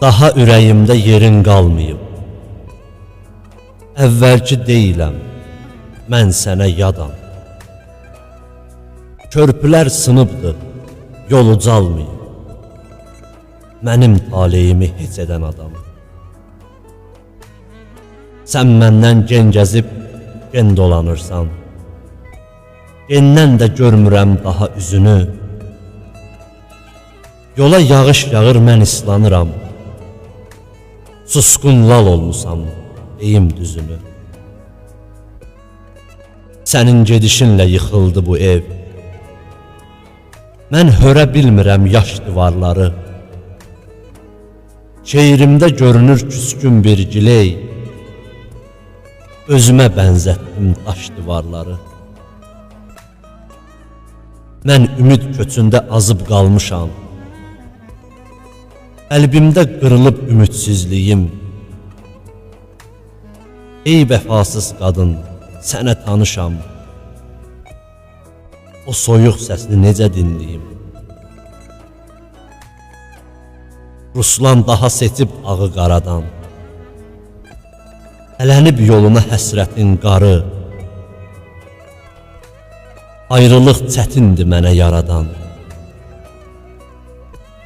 Daha ürəyimdə yerin qalmayıb. Əvvəlki deyiləm, mən sənə yadam. Körpülər sınıbdır, yol ucalmayıb. Mənim taleyimi heç edən adam. Sən məndən gen gəzib, gen dolanırsan. Gendən də görmürəm daha üzünü. Yola yağış yağır, mən islanıram. Susqun lal olmusam, deyim düzünü. Sənin gedişinlə yıxıldı bu ev. Mən hörə bilmirəm yaş divarları. Şeirimdə görünür küskün bir giley. Özümə bənzətdim daş divarları. Mən ümid köçündə azıb qalmışam. Qəlbimdə qırılıb ümidsizliyim. Ey vəfasız qadın, sənə tanışam. O soyuq səsini necə dinləyim? Ruslan daha seçib ağı qaradan. Ələnib yoluna həsrətin qarı. Ayrılıq çətindir mənə yaradan.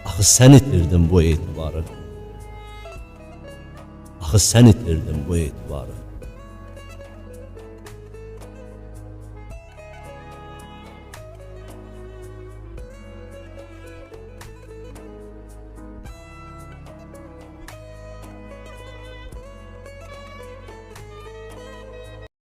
Axı sən itirdin bu etibarı. Axı sən itirdin bu etibarı.